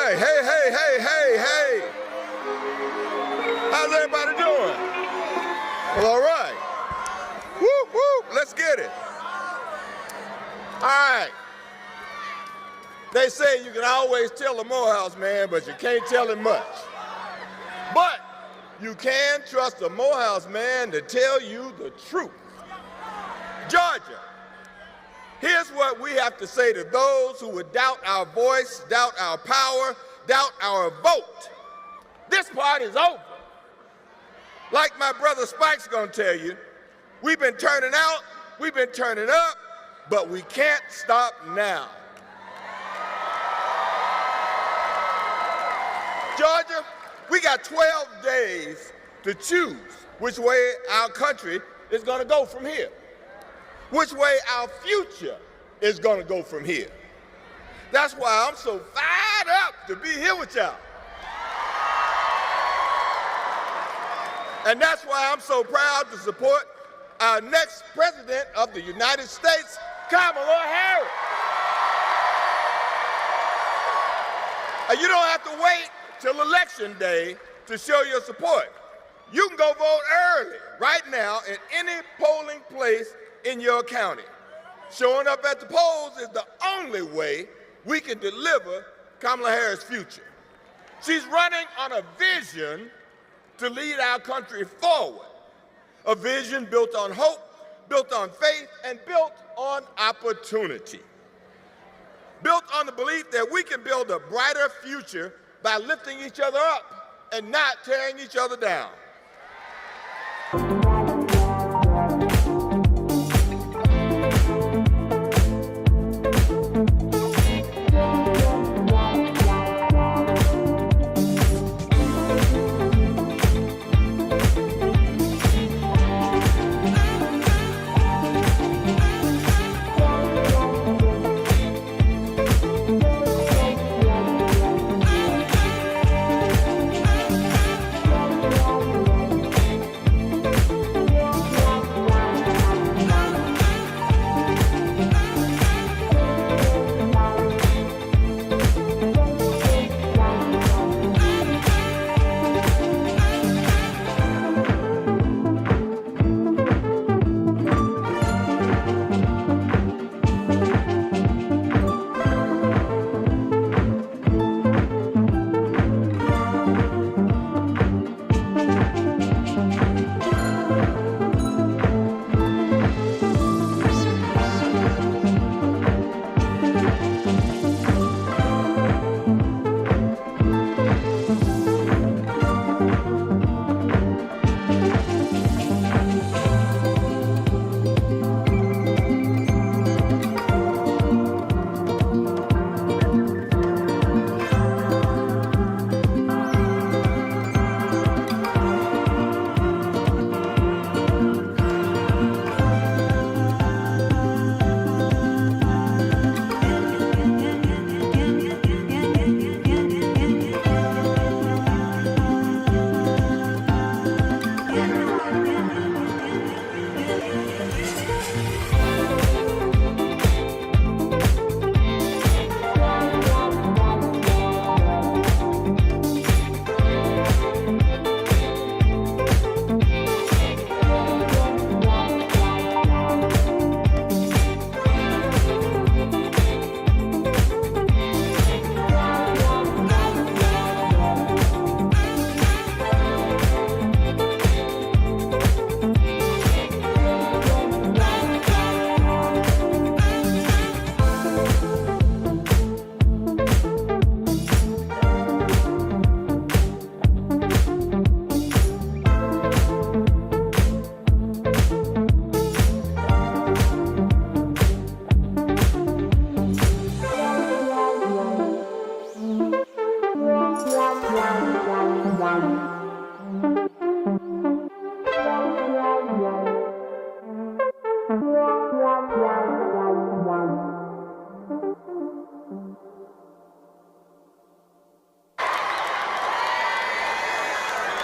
right. Hey. How's everybody doing? Well, all right. Woo. Let's get it. All right. They say you can always tell a Morehouse man, but you can't tell him much. But you can trust a Morehouse man to tell you the truth. Georgia, here's what we have to say to those who would doubt our voice, doubt our power, doubt our vote. This part is over. Like my brother Spike's gonna tell you, we've been turning out, we've been turning up, but we can't stop now. Georgia, we got 12 days to choose which way our country is gonna go from here, which way our future is gonna go from here. That's why I'm so fired up to be here with y'all. And that's why I'm so proud to support our next President of the United States, Kamala Harris. You don't have to wait till Election Day to show your support. You can go vote early, right now, in any polling place in your county. Showing up at the polls is the only way we can deliver Kamala Harris' future. She's running on a vision to lead our country forward. A vision built on hope, built on faith, and built on opportunity. Built on the belief that we can build a brighter future by lifting each other up and not tearing each other down.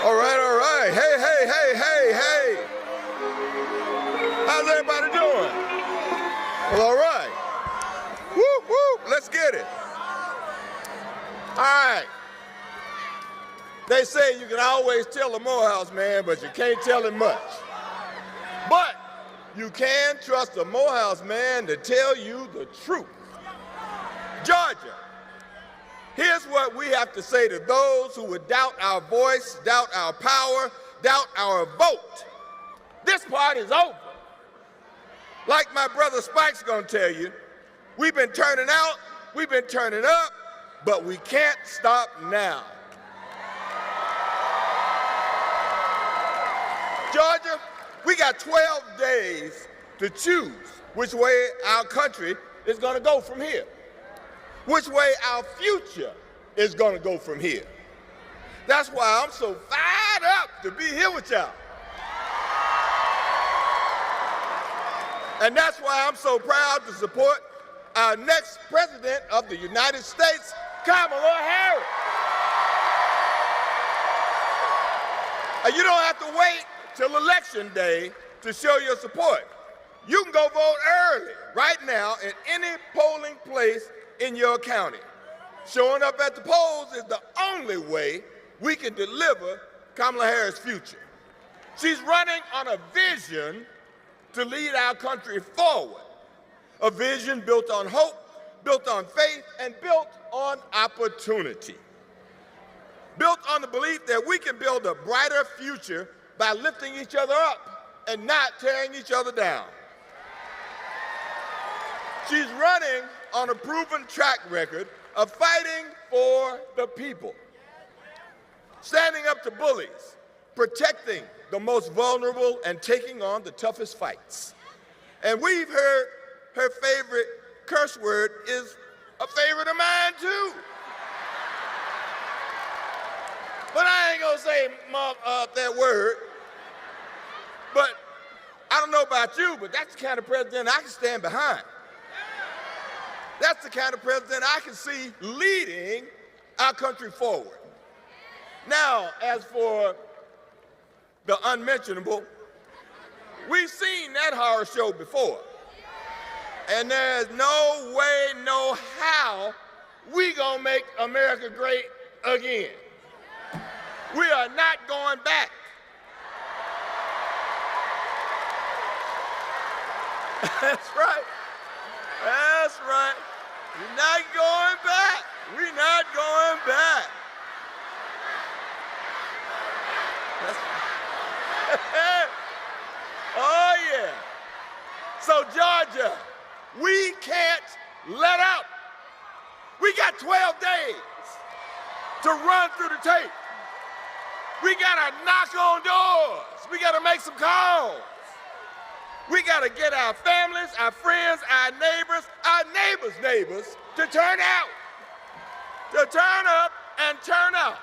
All right. Hey. How's everybody doing? Well, all right. Woo. Let's get it. All right. They say you can always tell the Morehouse man, but you can't tell him much. But you can trust the Morehouse man to tell you the truth. Georgia, here's what we have to say to those who would doubt our voice, doubt our power, doubt our vote. This part is over. Like my brother Spike's gonna tell you, we've been turning out, we've been turning up, but we can't stop now. Georgia, we got 12 days to choose which way our country is gonna go from here, which way our future is gonna go from here. That's why I'm so fired up to be here with y'all. And that's why I'm so proud to support our next President of the United States, Kamala Harris. You don't have to wait till Election Day to show your support. You can go vote early, right now, in any polling place in your county. Showing up at the polls is the only way we can deliver Kamala Harris' future. She's running on a vision to lead our country forward, a vision built on hope, built on faith, and built on opportunity. Built on the belief that we can build a brighter future by lifting each other up and not tearing each other down. She's running on a proven track record of fighting for the people, standing up to bullies, protecting the most vulnerable, and taking on the toughest fights. And we've heard her favorite curse word is a favorite of mine too. But I ain't gonna say that word. But I don't know about you, but that's the kind of president I can stand behind. That's the kind of president I can see leading our country forward. Now, as for the unmentionable, we've seen that horror show before. And there's no way, no how we gonna make America great again. We are not going back. That's right. That's right. We're not going back. We're not going back. Oh, yeah. So, Georgia, we can't let up. We got 12 days to run through the tape. We got to knock on doors. We got to make some calls. We got to get our families, our friends, our neighbors' neighbors to turn out, to turn up and turn out.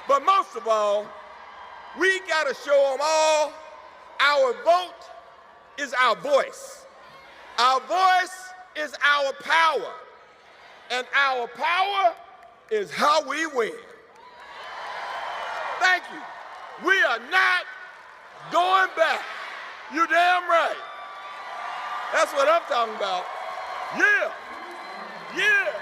But most of all, we got to show them all our vote is our voice. Our voice is our power. And our power is how we win. Thank you. We are not going back. You damn right. That's what I'm talking about. Yeah. Yeah.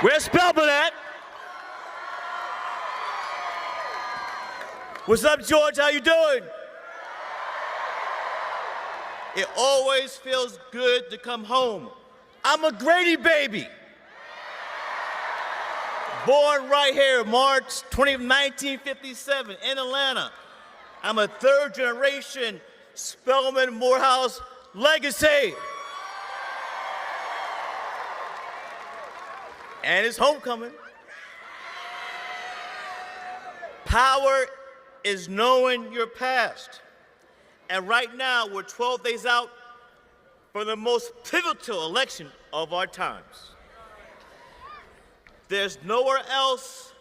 Where's Spellman at? What's up, George? How you doing? It always feels good to come home. I'm a Grady baby. Born right here, March 20th, 1957 in Atlanta. I'm a third generation Spellman Morehouse legacy. And it's homecoming. Power is knowing your past. And right now, we're 12 days out from the most pivotal election of our times. There's nowhere else,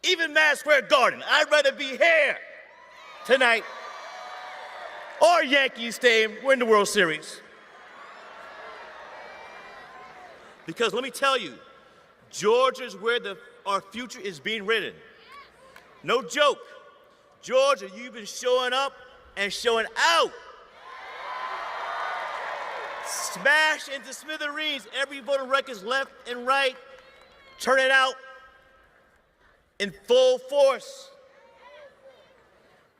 even Madison Square Garden. I'd rather be here tonight or Yankee Stadium. We're in the World Series. Because let me tell you, Georgia's where our future is being written. No joke. Georgia, you've been showing up and showing out. Smash into smithereens every voting records left and right, turning out in full force.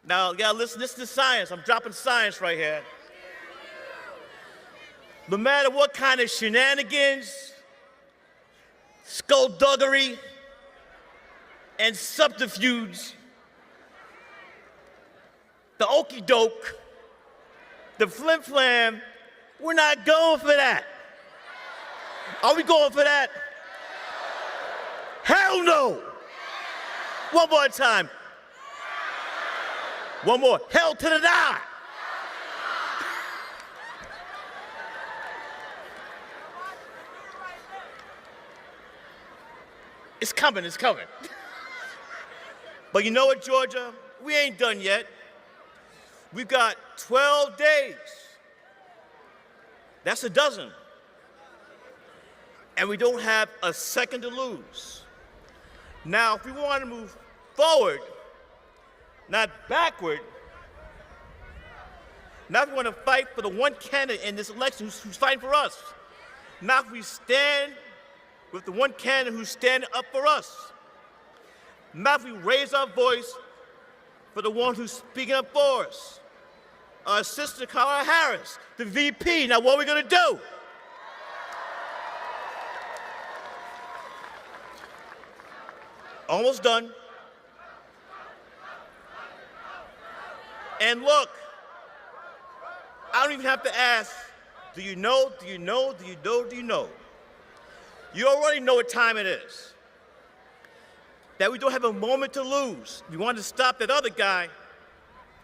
Now, you gotta listen to science. I'm dropping science right here. No matter what kind of shenanigans, skullduggery, and subterfuge, the okey doke, the flim flam, we're not going for that. Are we going for that? Hell no! One more time. One more. Hell to the die. It's coming, it's coming. But you know what, Georgia? We ain't done yet. We've got 12 days. That's a dozen. And we don't have a second to lose. Now, if we want to move forward, not backward, now if we want to fight for the one candidate in this election who's fighting for us, now if we stand with the one candidate who's standing up for us, now if we raise our voice for the one who's speaking up for us, our sister Kamala Harris, the VP. Now what are we gonna do? Almost done. And look, I don't even have to ask, do you know, do you know, do you know, do you know? You already know what time it is. That we don't have a moment to lose. We want to stop that other guy.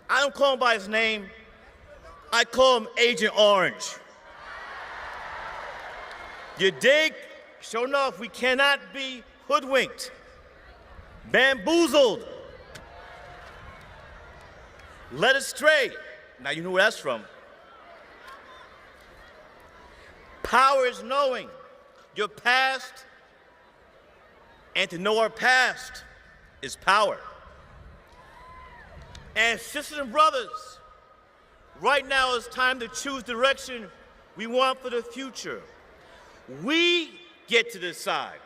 I don't call him by his name. I call him Agent Orange. You dig? Sure enough, we cannot be hoodwinked, bamboozled, led astray. Now you know where that's from. Power is knowing your past, and to know our past is power. And sisters and brothers, right now it's time to choose direction we want for the future. We get to decide.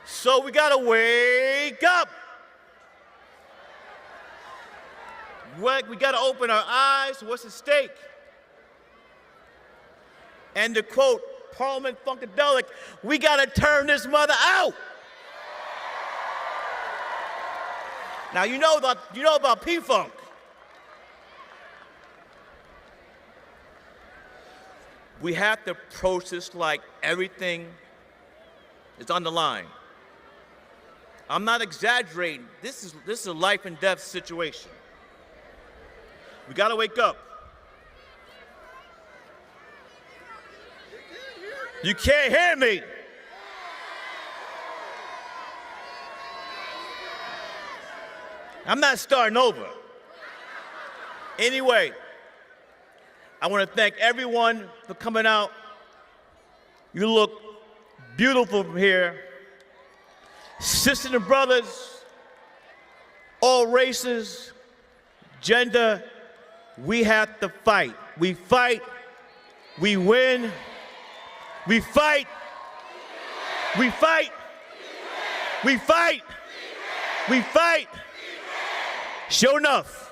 So we gotta wake up. We gotta open our eyes to what's at stake. And to quote Parliament Funkadelic, we gotta turn this mother out. Now you know about P-Funk. We have to approach this like everything is on the line. I'm not exaggerating. This is a life and death situation. We gotta wake up. You can't hear me. I'm not starting over. Anyway, I want to thank everyone for coming out. You look beautiful from here. Sisters and brothers, all races, gender, we have to fight. We fight, we win. We fight, we fight, we fight, we fight. Sure enough.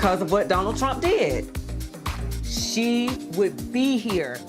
because of what Donald Trump did. She would be here.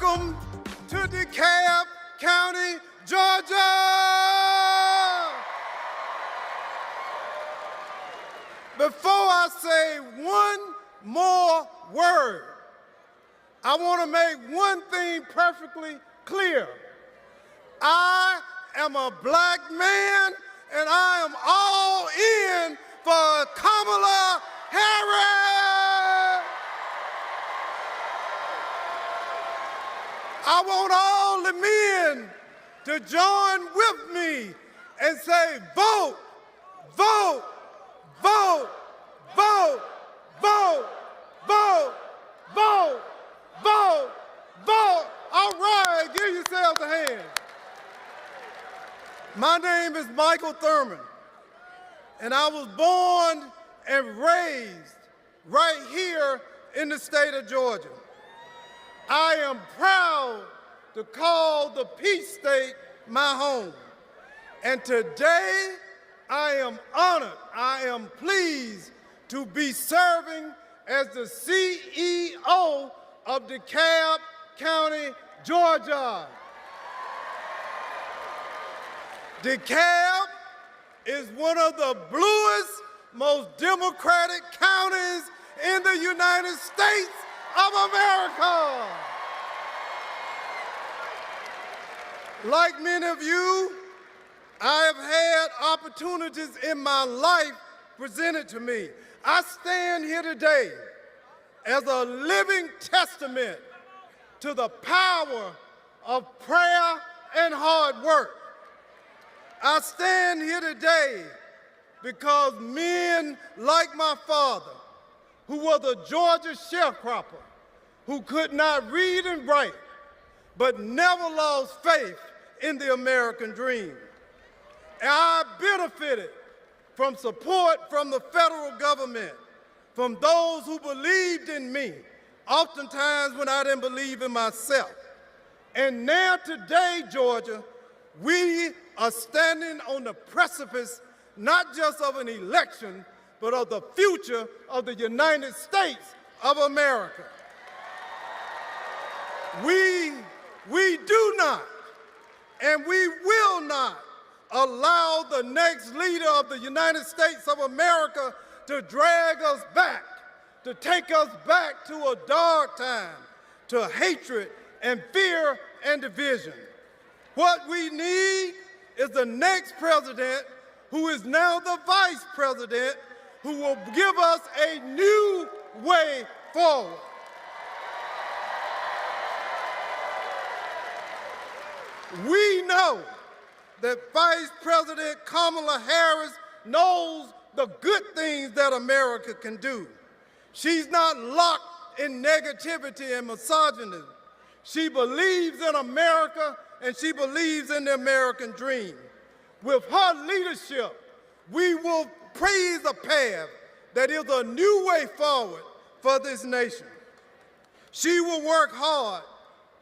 Welcome to DeKalb County, Georgia! Before I say one more word, I want to make one thing perfectly clear. I am a black man, and I am all in for Kamala Harris. I want all the men to join with me and say, vote, vote, vote, vote, vote, vote, vote, vote, vote. All right, give yourselves a hand. My name is Michael Thurman, and I was born and raised right here in the state of Georgia. I am proud to call the Peach State my home. And today, I am honored, I am pleased to be serving as the CEO of DeKalb County, Georgia. DeKalb is one of the bluest, most democratic counties in the United States of America. Like many of you, I have had opportunities in my life presented to me. I stand here today as a living testament to the power of prayer and hard work. I stand here today because men like my father, who was a Georgia sharecropper, who could not read and write, but never lost faith in the American dream. And I benefited from support from the federal government, from those who believed in me, oftentimes when I didn't believe in myself. And now today, Georgia, we are standing on the precipice not just of an election, but of the future of the United States of America. We do not, and we will not, allow the next leader of the United States of America to drag us back, to take us back to a dark time, to hatred and fear and division. What we need is the next president, who is now the vice president, who will give us a new way forward. We know that Vice President Kamala Harris knows the good things that America can do. She's not locked in negativity and misogyny. She believes in America, and she believes in the American dream. With her leadership, we will praise a path that is a new way forward for this nation. She will work hard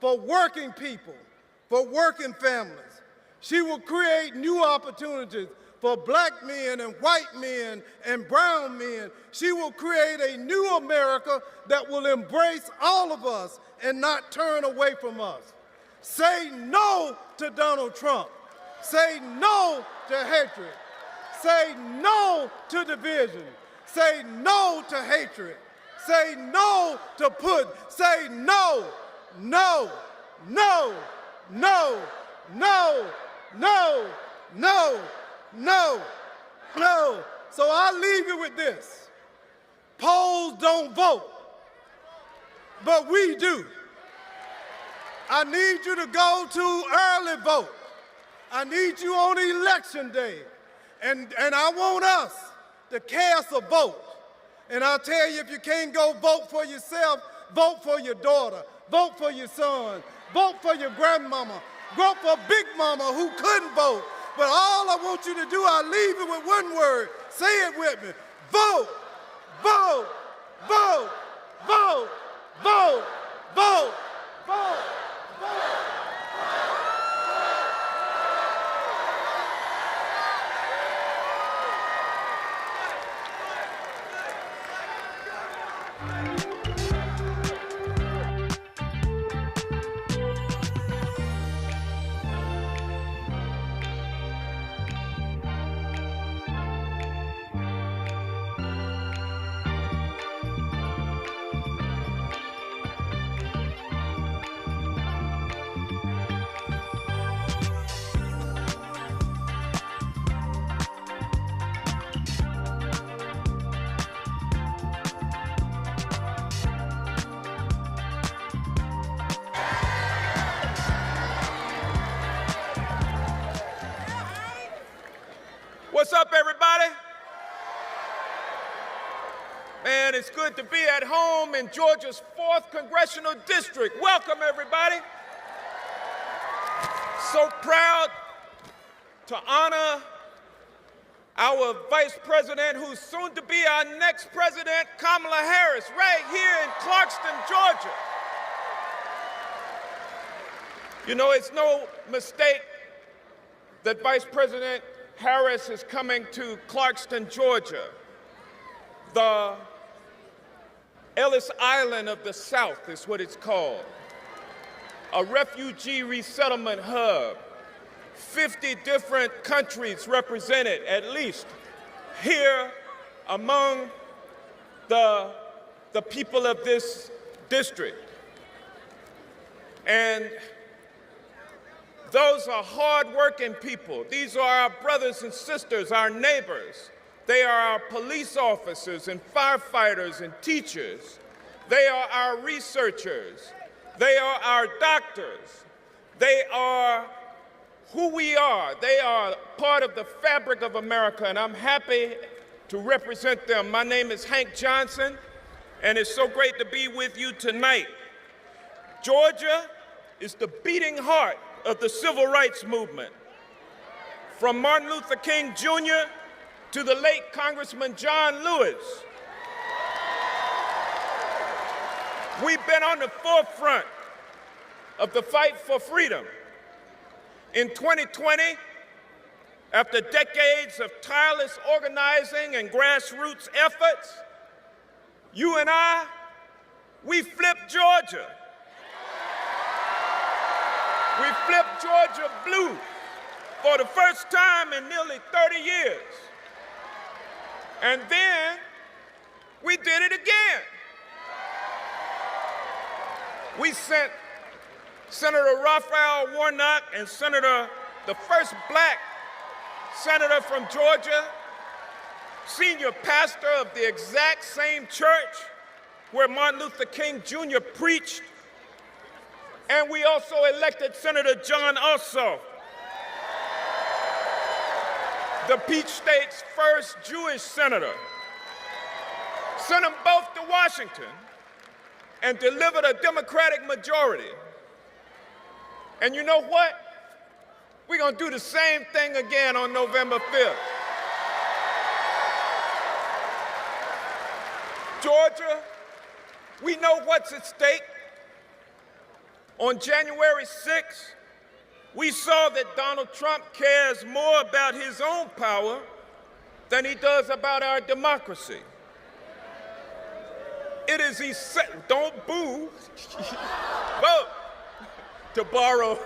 for working people, for working families. She will create new opportunities for black men and white men and brown men. She will create a new America that will embrace all of us and not turn away from us. Say no to Donald Trump. Say no to hatred. Say no to division. Say no to hatred. Say no to say no, no, no, no, no, no, no, no, no. So I'll leave you with this. Polls don't vote, but we do. I need you to go to early vote. I need you on election day. And I want us to cast a vote. And I'll tell you, if you can't go vote for yourself, vote for your daughter, vote for your son, vote for your grandmama, vote for Big Mama who couldn't vote. But all I want you to do, I'll leave it with one word. Say it with me. Vote, vote, vote, vote, vote, vote, vote, vote. What's up, everybody? Man, it's good to be at home in Georgia's 4th Congressional District. Welcome, everybody. So proud to honor our Vice President, who's soon to be our next president, Kamala Harris, right here in Clarkston, Georgia. You know, it's no mistake that Vice President Harris is coming to Clarkston, Georgia, the Ellis Island of the South is what it's called, a refugee resettlement hub, 50 different countries represented, at least, here among the the people of this district. And those are hardworking people. These are our brothers and sisters, our neighbors. They are our police officers and firefighters and teachers. They are our researchers. They are our doctors. They are who we are. They are part of the fabric of America, and I'm happy to represent them. My name is Hank Johnson, and it's so great to be with you tonight. Georgia is the beating heart of the civil rights movement. From Martin Luther King Jr. to the late Congressman John Lewis, we've been on the forefront of the fight for freedom. In 2020, after decades of tireless organizing and grassroots efforts, you and I, we flipped Georgia. We flipped Georgia blue for the first time in nearly 30 years. And then we did it again. We sent Senator Raphael Warnock and the first black senator from Georgia, senior pastor of the exact same church where Martin Luther King Jr. preached. And we also elected Senator John Ossoff, the Peach State's first Jewish senator. Sent them both to Washington and delivered a Democratic majority. And you know what? We're going to do the same thing again on November 5th. Georgia, we know what's at stake. On January 6th, we saw that Donald Trump cares more about his own power than he does about our democracy. It is essential, don't boo, vote, to borrow,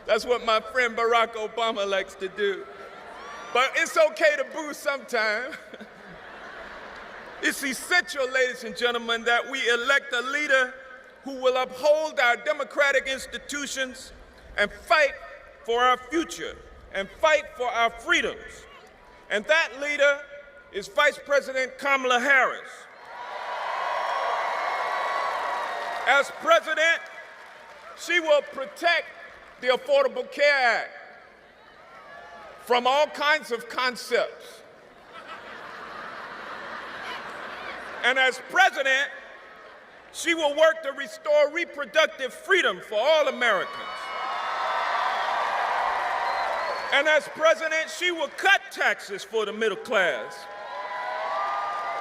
that's what my friend Barack Obama likes to do. But it's okay to boo sometime. It's essential, ladies and gentlemen, that we elect a leader who will uphold our democratic institutions and fight for our future and fight for our freedoms. And that leader is Vice President Kamala Harris. As president, she will protect the Affordable Care Act from all kinds of concepts. And as president, she will work to restore reproductive freedom for all Americans. And as president, she will cut taxes for the middle class,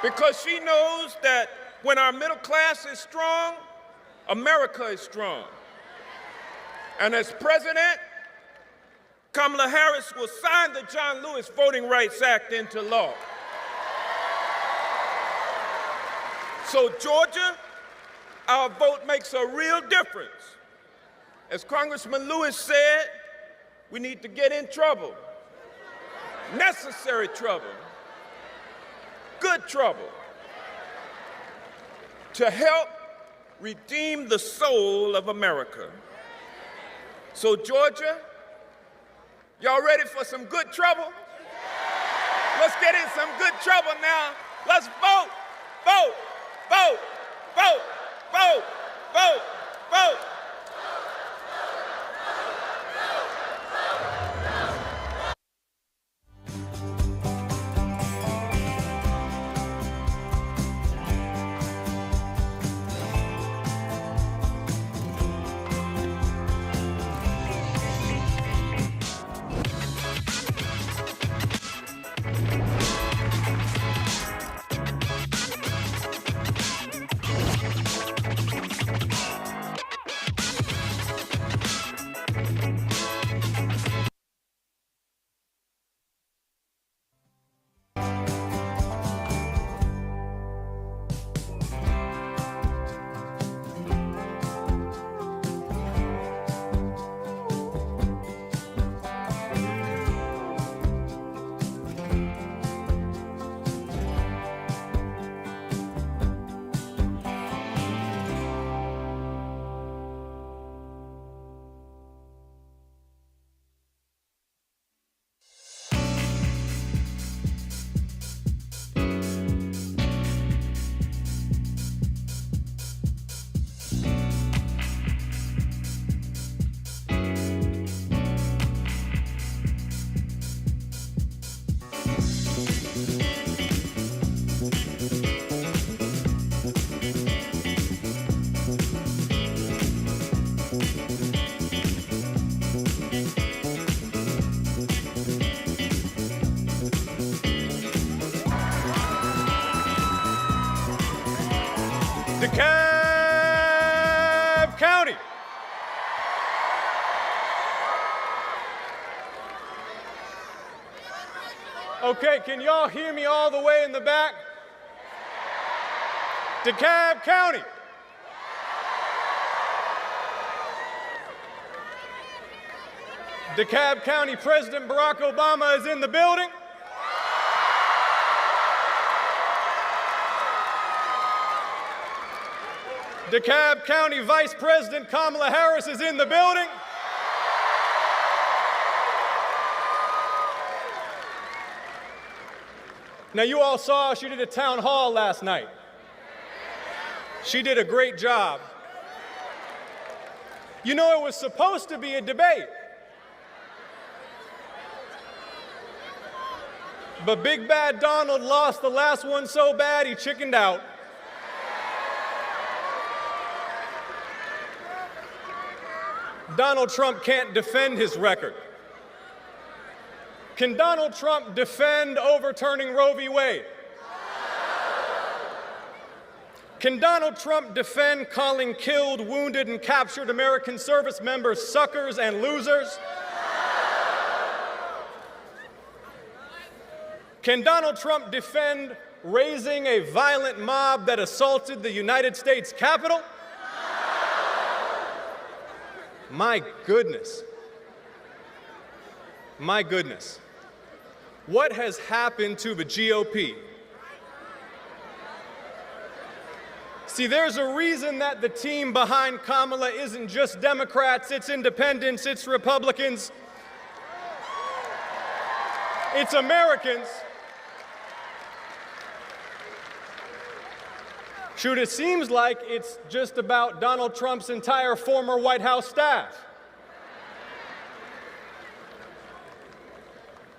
because she knows that when our middle class is strong, America is strong. And as president, Kamala Harris will sign the John Lewis Voting Rights Act into law. So Georgia, our vote makes a real difference. As Congressman Lewis said, we need to get in trouble. Necessary trouble. Good trouble. To help redeem the soul of America. So Georgia, y'all ready for some good trouble? Let's get in some good trouble now. Let's vote, vote, vote, vote. Vote! Vote! Vote! DeKalb County. Okay, can y'all hear me all the way in the back? DeKalb County. DeKalb County President Barack Obama is in the building. DeKalb County Vice President Kamala Harris is in the building. Now, you all saw she did a town hall last night. She did a great job. You know, it was supposed to be a debate. But Big Bad Donald lost the last one so bad he chickened out. Donald Trump can't defend his record. Can Donald Trump defend overturning Roe v. Wade? Can Donald Trump defend calling killed, wounded, and captured American service members suckers and losers? Can Donald Trump defend raising a violent mob that assaulted the United States Capitol? My goodness. My goodness. What has happened to the GOP? See, there's a reason that the team behind Kamala isn't just Democrats, it's independents, it's Republicans, it's Americans. Shoot, it seems like it's just about Donald Trump's entire former White House staff.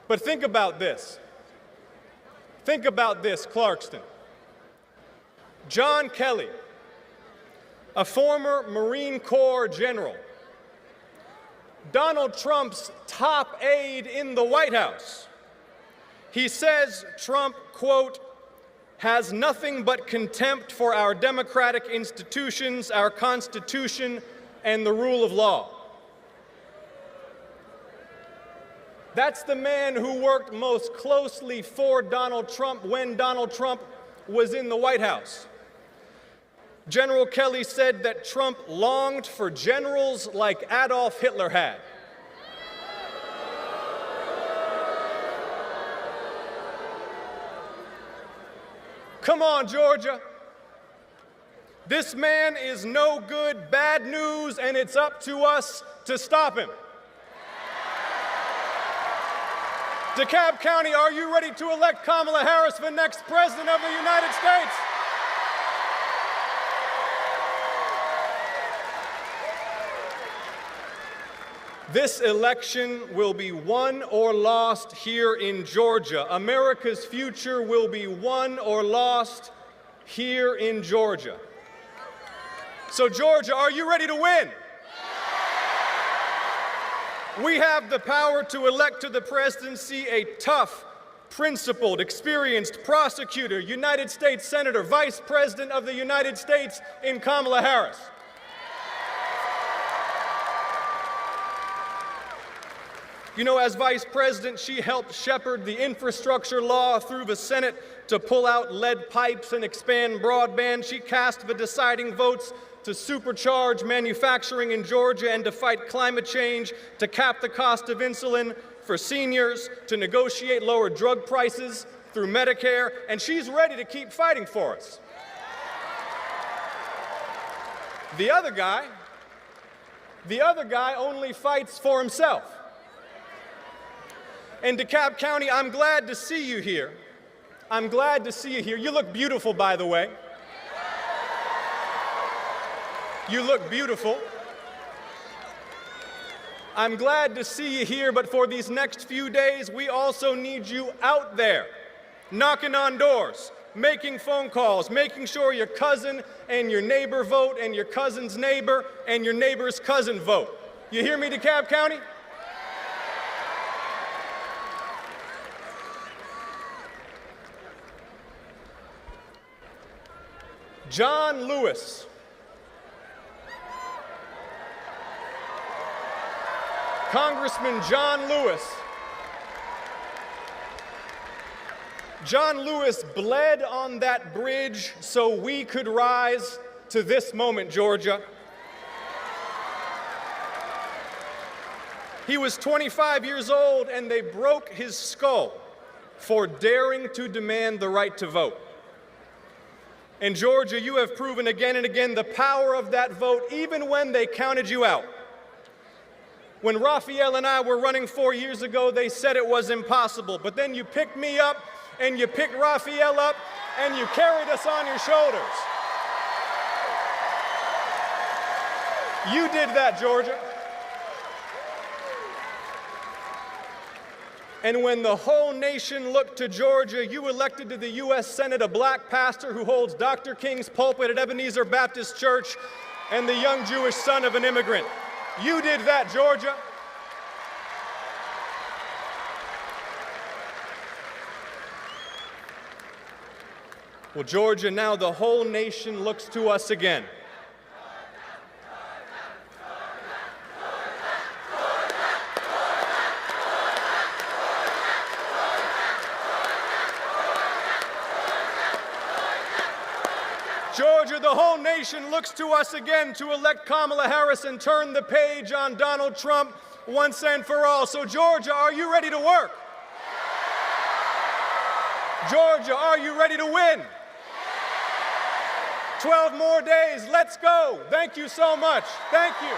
But think about this. Think about this, Clarkston. John Kelly, a former Marine Corps general, Donald Trump's top aide in the White House. He says Trump, quote, has nothing but contempt for our democratic institutions, our Constitution, and the rule of law. That's the man who worked most closely for Donald Trump when Donald Trump was in the White House. General Kelly said that Trump longed for generals like Adolf Hitler had. Come on, Georgia. This man is no good, bad news, and it's up to us to stop him. DeKalb County, are you ready to elect Kamala Harris for next President of the United States? This election will be won or lost here in Georgia. America's future will be won or lost here in Georgia. So, Georgia, are you ready to win? We have the power to elect to the presidency a tough, principled, experienced prosecutor, United States Senator, Vice President of the United States in Kamala Harris. You know, as Vice President, she helped shepherd the infrastructure law through the Senate to pull out lead pipes and expand broadband. She cast the deciding votes to supercharge manufacturing in Georgia and to fight climate change, to cap the cost of insulin for seniors, to negotiate lower drug prices through Medicare, and she's ready to keep fighting for us. The other guy only fights for himself. And DeKalb County, I'm glad to see you here. I'm glad to see you here. You look beautiful, by the way. You look beautiful. I'm glad to see you here, but for these next few days, we also need you out there, knocking on doors, making phone calls, making sure your cousin and your neighbor vote, and your cousin's neighbor and your neighbor's cousin vote. You hear me, DeKalb County? John Lewis. Congressman John Lewis. John Lewis bled on that bridge so we could rise to this moment, Georgia. He was 25 years old, and they broke his skull for daring to demand the right to vote. And Georgia, you have proven again and again the power of that vote, even when they counted you out. When Raphael and I were running 4 years ago, they said it was impossible. But then you picked me up, and you picked Raphael up, and you carried us on your shoulders. You did that, Georgia. And when the whole nation looked to Georgia, you elected to the U.S. Senate a black pastor who holds Dr. King's pulpit at Ebenezer Baptist Church and the young Jewish son of an immigrant. You did that, Georgia. Well, Georgia, now the whole nation looks to us again. Georgia, the whole nation looks to us again to elect Kamala Harris and turn the page on Donald Trump once and for all. So, Georgia, are you ready to work? Georgia, are you ready to win? 12 more days. Let's go. Thank you so much. Thank you.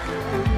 Thank you.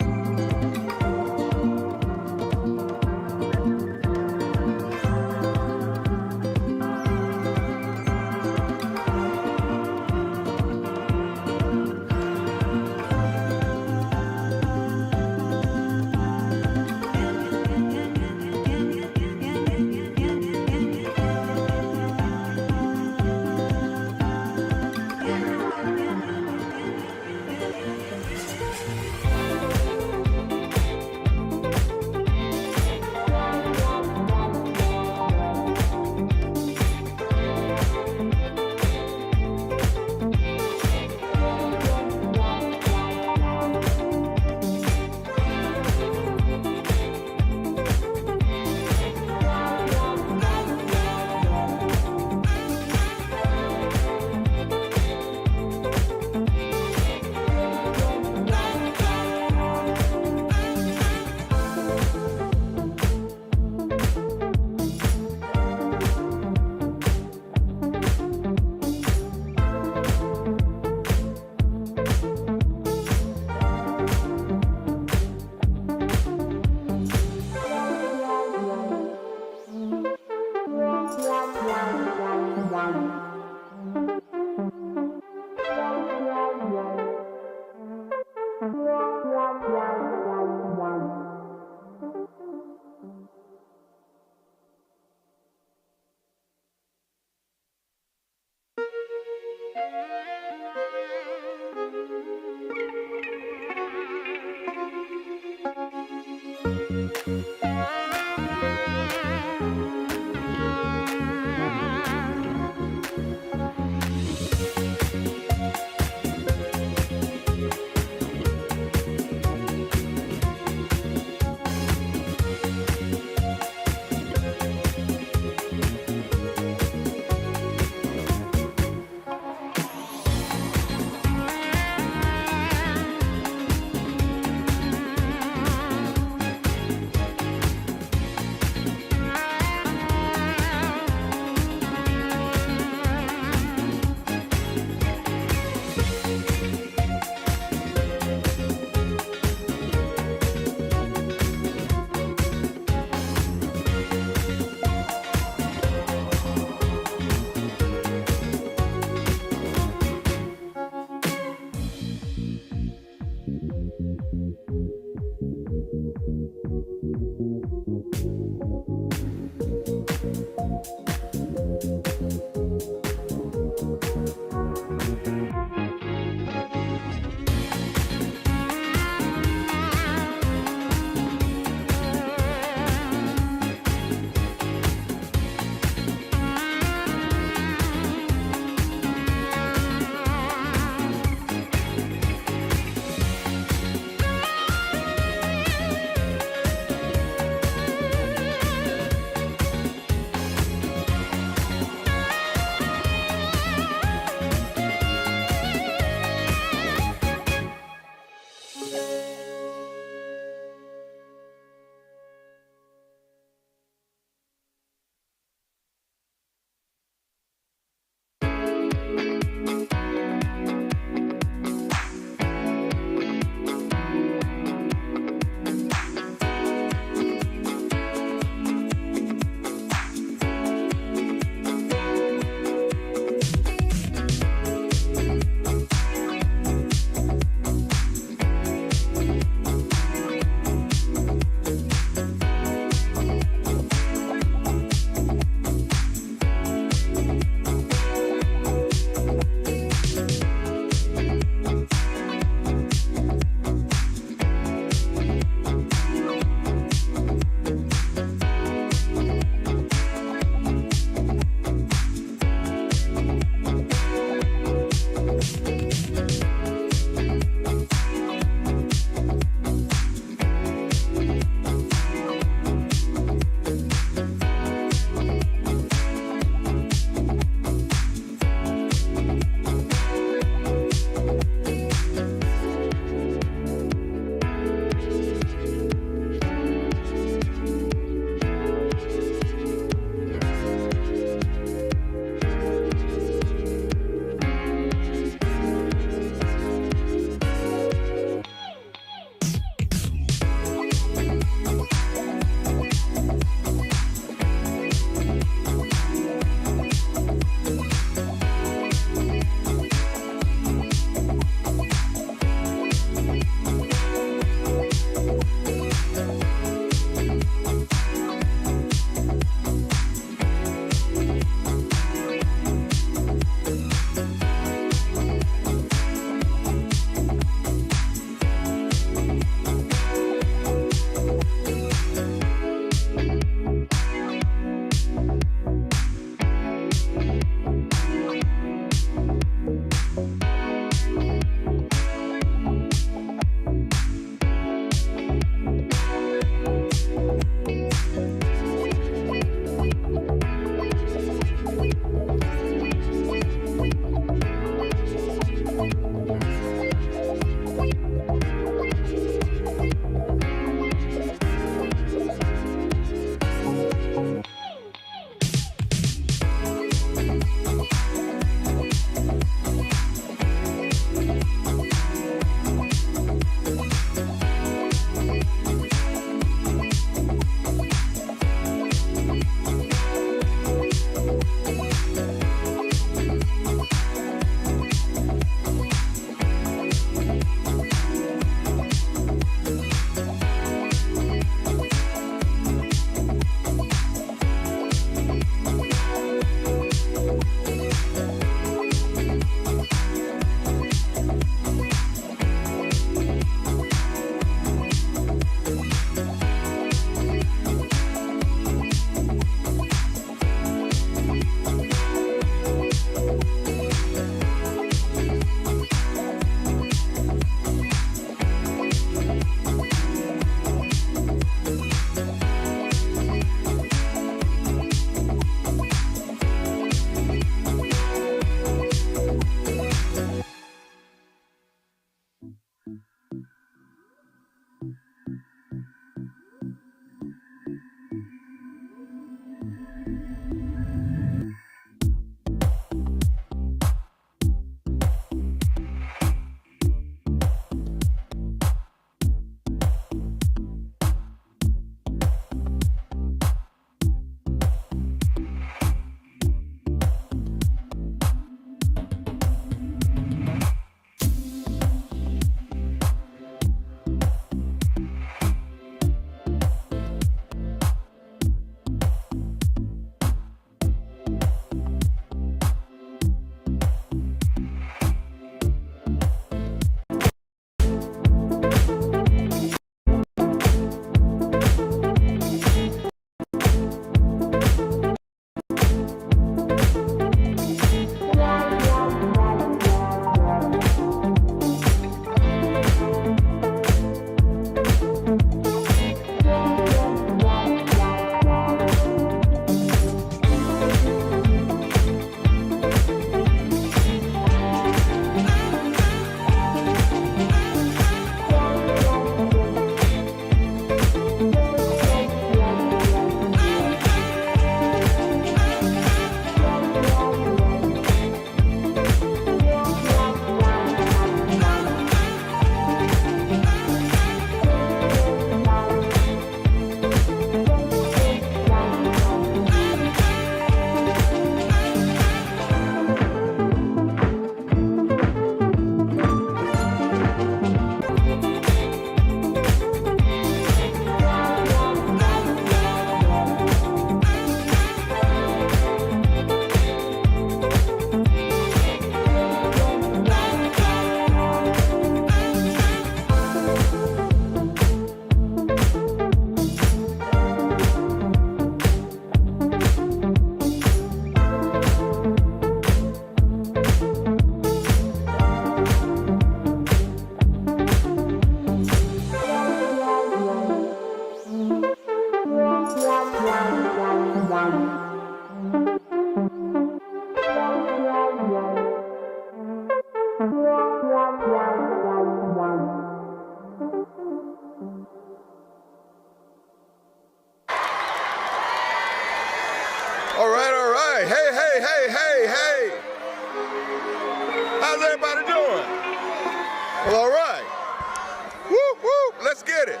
get it.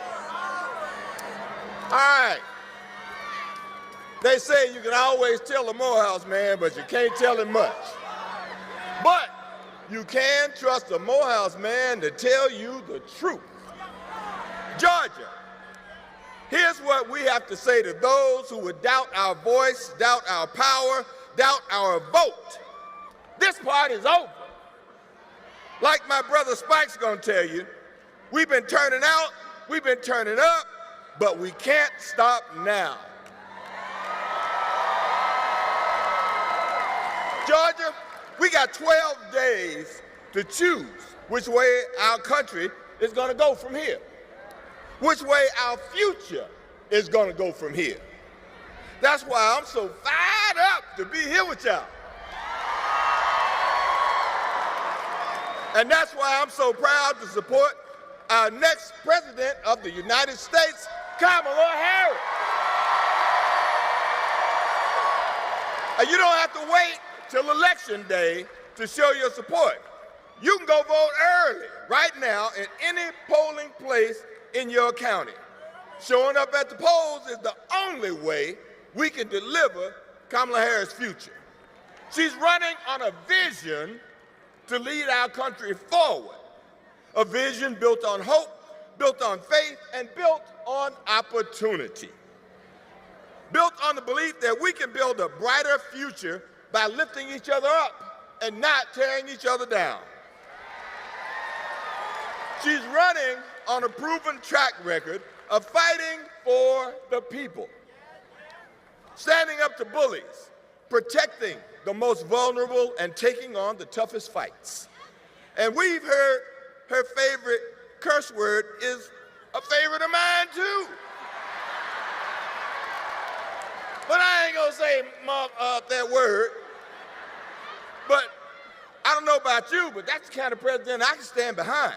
All right. They say you can always tell a Morehouse man, but you can't tell him much. But you can trust a Morehouse man to tell you the truth. Georgia, here's what we have to say to those who would doubt our voice, doubt our power, doubt our vote. This part is over. Like my brother Spike's gonna tell you, we've been turning out, we've been turning up, but we can't stop now. Georgia, we got 12 days to choose which way our country is going to go from here, which way our future is going to go from here. That's why I'm so fired up to be here with y'all. And that's why I'm so proud to support our next President of the United States, Kamala Harris. And you don't have to wait till Election Day to show your support. You can go vote early right now in any polling place in your county. Showing up at the polls is the only way we can deliver Kamala Harris' future. She's running on a vision to lead our country forward, a vision built on hope, built on faith, and built on opportunity. Built on the belief that we can build a brighter future by lifting each other up and not tearing each other down. She's running on a proven track record of fighting for the people, standing up to bullies, protecting the most vulnerable, and taking on the toughest fights. And we've heard her favorite curse word is a favorite of mine too. But I ain't gonna say that word. But I don't know about you, but that's the kind of president I can stand behind.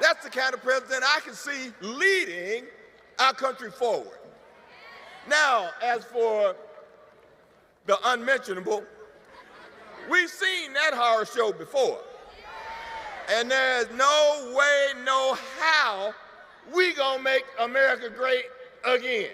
That's the kind of president I can see leading our country forward. Now, as for the unmentionable, we've seen that horror show before. And there's no way, no how we gonna make America great again.